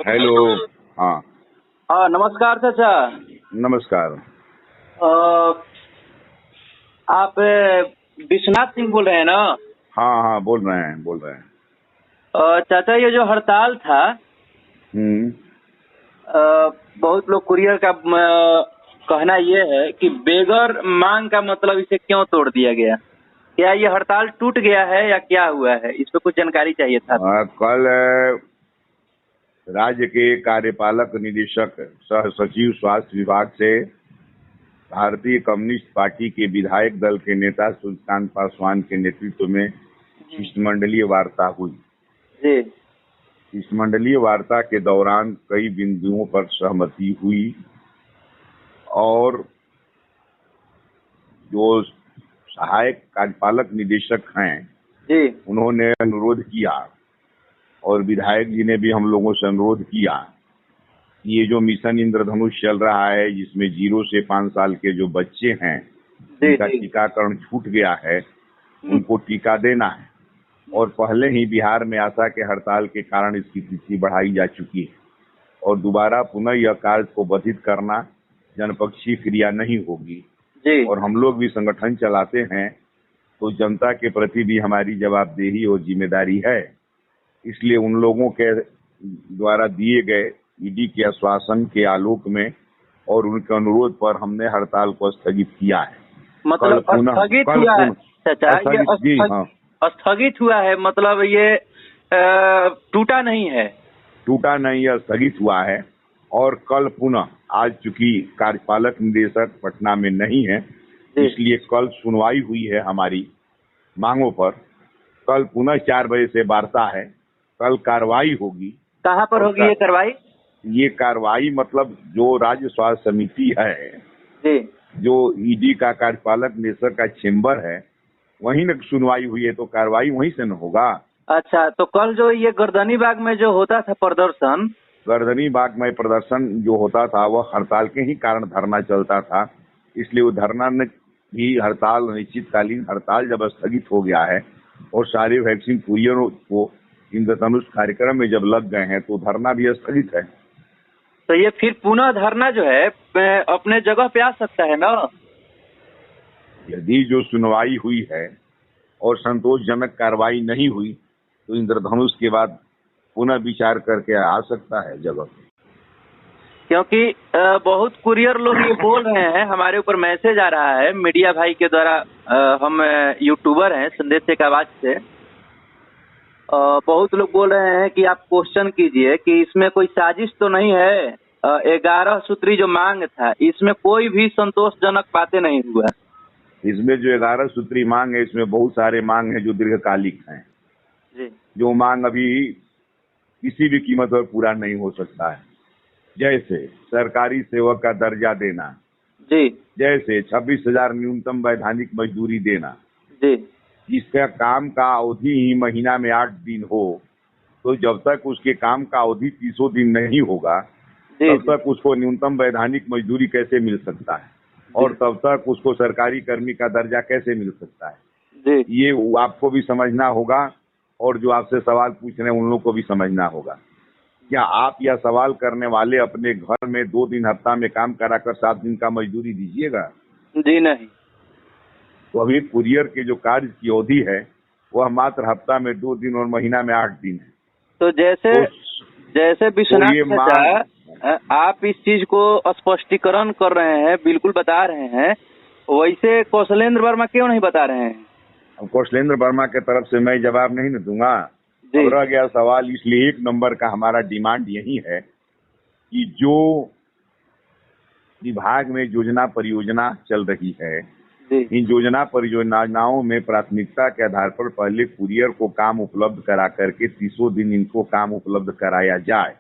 Hello. हाँ, नमस्कार चाचा। नमस्कार। आप विश्वनाथ सिंह बोल रहे हैं ना? हाँ हाँ, बोल रहे हैं। चाचा, ये जो हड़ताल था, हम्म। बहुत लोग कुरियर का कहना ये है कि बेगर मांग का मतलब इसे क्यों तोड़ दिया गया? क्या ये हड़ताल टूट गया है या क्या हुआ है? इस पे कुछ जानकारी चाहिए था। कल राज्य के कार्यपालक निदेशक सह सचिव स्वास्थ्य विभाग से भारतीय कम्युनिस्ट पार्टी के विधायक दल के नेता सुल्तान पासवान के नेतृत्व में शिष्टमंडलीय वार्ता हुई। जी। शिष्टमंडलीय वार्ता के दौरान कई बिंदुओं पर सहमति हुई और जो सहायक कार्यपालक निदेशक हैं जी। उन्होंने अनुरोध किया और विधायक जी ने भी हम लोगों से अनुरोध किया कि ये जो मिशन इंद्रधनुष चल रहा है, जिसमें 0 से 5 साल के जो बच्चे हैं जिनका टीकाकरण छूट गया है, उनको टीका देना है। और पहले ही बिहार में आशा के हड़ताल के कारण इसकी तिथि बढ़ाई जा चुकी है और दोबारा पुनः यह कार्य को बाधित करना जनपक्षीय क्रिया नहीं होगी। और हम लोग भी संगठन चलाते हैं तो जनता के प्रति भी हमारी जवाबदेही और जिम्मेदारी है। इसलिए उन लोगों के द्वारा दिए गए ईडी के आश्वासन के आलोक में और उनके अनुरोध पर हमने हड़ताल को स्थगित किया है। मतलब स्थगित हुआ है चाचा? स्थगित हुआ है, मतलब ये टूटा नहीं है? टूटा नहीं है, स्थगित हुआ है। और कल पुनः, आज चूंकि कार्यपालक निदेशक पटना में नहीं है, इसलिए कल सुनवाई हुई है हमारी मांगों पर। कल पुनः 4 बजे से वार्ता है, कल कार्रवाई होगी। कहाँ पर होगी ये कार्रवाई? ये कार्रवाई मतलब जो राज्य स्वास्थ्य समिति है, जो ईडी का कार्यपालक निदेशक का चेम्बर है, वहीं न सुनवाई हुई है, तो कार्रवाई वहीं से न होगा। अच्छा, तो कल जो ये गर्दनी बाग में जो होता था प्रदर्शन, गर्दनी बाग में प्रदर्शन जो होता था वह हड़ताल के ही कारण धरना चलता था, इसलिए वो धरना भी हड़ताल, अनिश्चितकालीन हड़ताल जब स्थगित हो गया है और सारे वैक्सीन कुरियरों को इंद्रधनुष कार्यक्रम में जब लग गए हैं तो धरना भी स्थगित है। तो ये फिर पुनः धरना जो है अपने जगह पे आ सकता है ना? यदि जो सुनवाई हुई है और संतोषजनक कार्रवाई नहीं हुई तो इंद्रधनुष के बाद पुनः विचार करके आ सकता है जगह। क्योंकि बहुत कुरियर लोग ये बोल रहे हैं, हमारे ऊपर मैसेज आ रहा है मीडिया भाई के द्वारा। हम यूट्यूबर हैं संदेश एक आवाज से। बहुत लोग बोल रहे हैं कि आप क्वेश्चन कीजिए कि इसमें कोई साजिश तो नहीं है। 11 सूत्री जो मांग था, इसमें कोई भी संतोषजनक बातें नहीं हुआ। इसमें जो 11 सूत्री मांग है, इसमें बहुत सारे मांग है जो दीर्घकालिक हैं, जो मांग अभी किसी भी कीमत पर पूरा नहीं हो सकता है। जैसे सरकारी सेवक का दर्जा देना, जैसे 26,000 न्यूनतम वैधानिक मजदूरी देना, जिसका काम का अवधि ही महीना में 8 दिन हो, तो जब तक उसके काम का अवधि 30 दिन नहीं होगा तब तक उसको न्यूनतम वैधानिक मजदूरी कैसे मिल सकता है और तब तक उसको सरकारी कर्मी का दर्जा कैसे मिल सकता है। ये आपको भी समझना होगा और जो आपसे सवाल पूछ रहे हैं उन लोगों को भी समझना होगा। क्या आप यह सवाल करने वाले अपने घर में 2 दिन हफ्ता में काम कराकर 7 दिन का मजदूरी दीजिएगा? जी नहीं। तो अभी कुरियर के जो कार्य की अवधि है वह मात्र हफ्ता में 2 दिन और महीना में 8 दिन है। तो जैसे विश्वनाथ, आप इस चीज को स्पष्टीकरण कर रहे हैं, बिल्कुल बता रहे हैं, वैसे कौशलेंद्र वर्मा क्यों नहीं बता रहे हैं? अब कौशलेंद्र वर्मा के तरफ से मैं जवाब नहीं न दूंगा। अब रह गया सवाल, इसलिए 1 नंबर का हमारा डिमांड यही है कि जो विभाग में योजना परियोजना चल रही है, इन योजना परियोजनाओं में प्राथमिकता के आधार पर पहले कुरियर को काम उपलब्ध करा करके 30 दिन इनको काम उपलब्ध कराया जाए।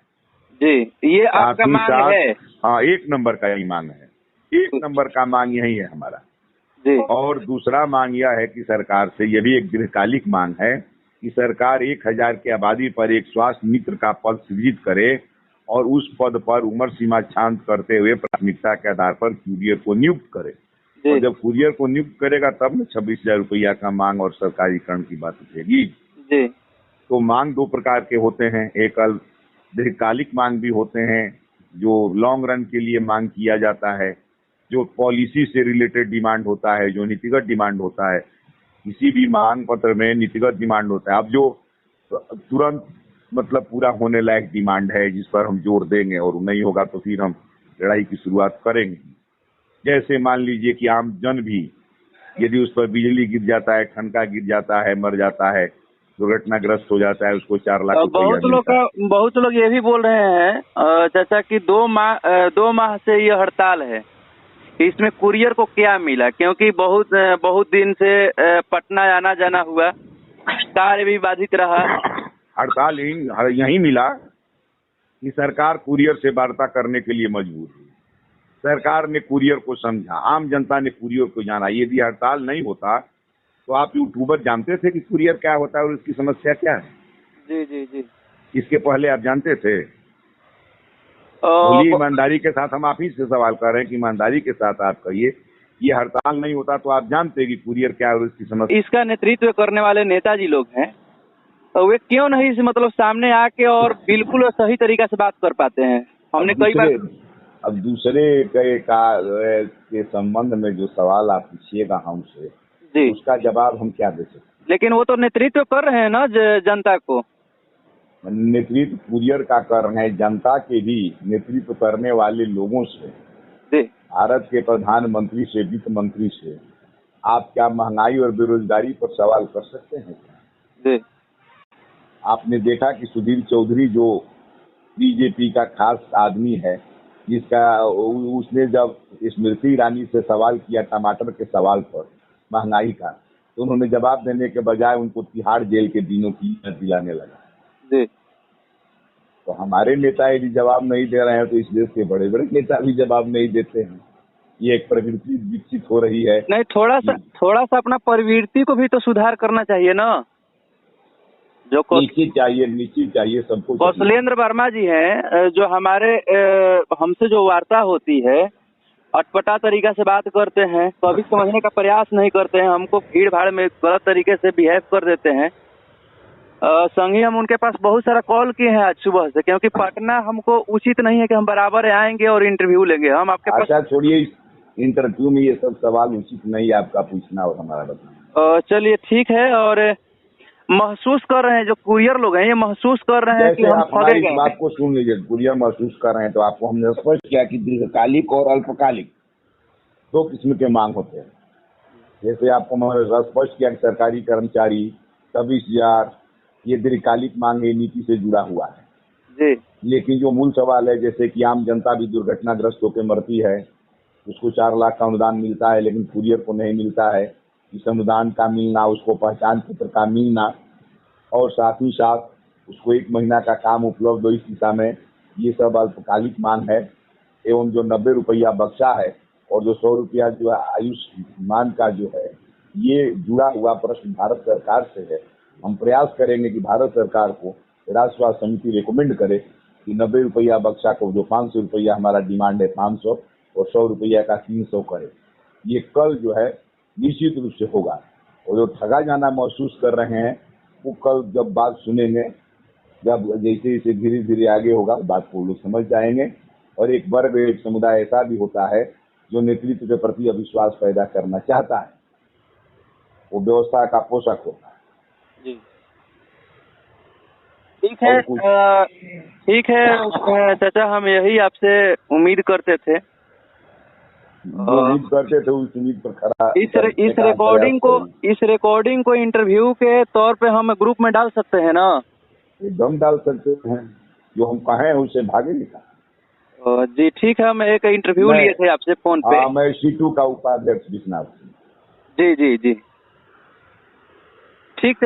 ये आपका मांग है? हाँ, 1 नंबर का यही मांग है। 1 नंबर का मांग यही है हमारा। और दूसरा मांग यह है कि सरकार से, यह भी एक दीर्घकालिक मांग है, कि सरकार 1000 की आबादी पर एक स्वास्थ्य मित्र का पद सृजित करे और उस पद पर उम्र सीमा शांत करते हुए प्राथमिकता के आधार पर कुरियर को नियुक्त करे। और जब कुरियर को नियुक्त करेगा तब न 26,000 रुपया का मांग और सरकारीकरण की बात उठेगी। तो मांग 2 प्रकार के होते हैं, एक दीर्घकालिक मांग भी होते हैं, जो लॉन्ग रन के लिए मांग किया जाता है, जो पॉलिसी से रिलेटेड डिमांड होता है, जो नीतिगत डिमांड होता है। किसी भी मांग पत्र में नीतिगत डिमांड होता है। अब जो तुरंत मतलब पूरा होने लायक डिमांड है जिस पर हम जोर देंगे और नहीं होगा तो फिर हम लड़ाई की शुरुआत करेंगे। जैसे मान लीजिए कि आम जन भी यदि उस पर बिजली गिर जाता है, ठनका गिर जाता है, मर जाता है, दुर्घटनाग्रस्त हो जाता है, उसको 4 लाख रुपया। बहुत लोग ये भी बोल रहे हैं चाचा कि 2 माह से ये हड़ताल है, इसमें कुरियर को क्या मिला? क्योंकि बहुत दिन से पटना आना जाना हुआ, कार्य भी बाधित रहा। हड़ताल यही मिला कि सरकार कुरियर से वार्ता करने के लिए मजबूर हुई। सरकार ने कुरियर को समझा, आम जनता ने कुरियर को जाना। यदि हड़ताल नहीं होता तो आप यूट्यूबर जानते थे कि कुरियर क्या होता है और उसकी समस्या क्या है? जी जी जी। इसके पहले आप जानते थे? बोलिए ईमानदारी के साथ, हम आप ही से सवाल कर रहे हैं कि ईमानदारी के साथ आप कहिए, ये हड़ताल नहीं होता तो आप जानते कि कुरियर क्या है और उसकी समस्या। इसका नेतृत्व करने वाले नेताजी लोग हैं, तो वे क्यों नहीं मतलब सामने आके और बिल्कुल सही तरीका से बात कर पाते हैं? हमने कई बार। अब दूसरे के संबंध में जो सवाल आप पूछिएगा हमसे, उसका जवाब हम क्या दे सकते? लेकिन वो तो नेतृत्व कर रहे हैं ना जनता को। नेतृत्व कुरियर का कर रहे हैं, जनता के भी नेतृत्व करने वाले लोगों से, भारत के प्रधानमंत्री से, वित्त मंत्री से आप क्या महंगाई और बेरोजगारी पर सवाल कर सकते हैं क्या? आपने देखा कि सुधीर चौधरी जो बीजेपी का खास आदमी है, उसने जब स्मृति ईरानी से सवाल किया टमाटर के सवाल पर महंगाई का, तो उन्होंने जवाब देने के बजाय उनको तिहाड़ जेल के दिनों की याद दिलाने लगा। तो हमारे नेता यदि जवाब नहीं दे रहे हैं तो इस देश के बड़े बड़े नेता भी जवाब नहीं देते हैं। ये एक प्रवृत्ति विकसित हो रही है। नहीं, थोड़ा सा अपना प्रवृत्ति को भी तो सुधार करना चाहिए ना। जो निश्चित चाहिए सबको। कौशलेंद्र वर्मा जी हैं, जो हमारे हमसे जो वार्ता होती है, अटपटा तरीका से बात करते हैं, कभी समझने का प्रयास नहीं करते हैं, हमको भीड़ भाड़ में गलत तरीके से बिहेव कर देते हैं। संगी हम उनके पास बहुत सारा कॉल किए हैं आज सुबह से, क्योंकि पटना हमको उचित नहीं है कि हम बराबर आएंगे और इंटरव्यू लेंगे। हम आपके पास छोड़िए, इंटरव्यू में ये सब सवाल उचित नहीं है आपका पूछना और हमारा बताना। चलिए ठीक है। और महसूस कर रहे हैं जो कुरियर लोग हैं, ये महसूस कर रहे हैं कि हम हमारी इस बात को सुन लीजिए। कुरियर महसूस कर रहे हैं तो आपको हमने स्पष्ट किया कि दीर्घकालिक और अल्पकालिक 2 किस्म के मांग होते हैं। जैसे आपको मैंने स्पष्ट किया कि सरकारी कर्मचारी 26,000, ये दीर्घकालिक मांग नीति से जुड़ा हुआ है जी। लेकिन जो मूल सवाल है, जैसे कि आम जनता भी दुर्घटनाग्रस्त होकर मरती है, उसको 4 लाख का अनुदान मिलता है लेकिन कुरियर को नहीं मिलता है। इस अनुदान का मिलना, उसको पहचान पत्र का मिलना और साथ ही साथ उसको 1 महीना का काम उपलब्ध हो, इस दिशा में ये सब अल्पकालिक मांग है। एवं जो 90 रुपया बक्सा है और जो 100 रुपया जो आयुष्मान का जो है, ये जुड़ा हुआ प्रश्न भारत सरकार से है। हम प्रयास करेंगे कि भारत सरकार को राष्ट्र स्वास्थ्य समिति रिकमेंड करे कि 90 रुपया बक्सा को जो 500 रुपया हमारा डिमांड है 500 और 100 रुपया का 300 करे। ये कल जो है निश्चित रूप से होगा। और जो ठगा जाना महसूस कर रहे हैं वो कल जब बात सुनेंगे, जब जैसे जैसे धीरे धीरे आगे होगा बात को लोग समझ जाएंगे। और एक वर्ग, एक समुदाय ऐसा भी होता है जो नेतृत्व के प्रति अविश्वास पैदा करना चाहता है, वो व्यवस्था का पोषक होता है। जी ठीक है चाचा, हम यही आपसे उम्मीद करते थे। उस उम्मीद पर खरा इस रिकॉर्डिंग को इंटरव्यू के तौर पे हम ग्रुप में डाल सकते हैं ना? एकदम डाल सकते हैं, जो हम कहें उससे भागे लिखा। जी ठीक है, हम एक इंटरव्यू लिए थे आपसे फोन पे। मैं C2 का उपाध्यक्ष विश्वनाथ। जी जी जी।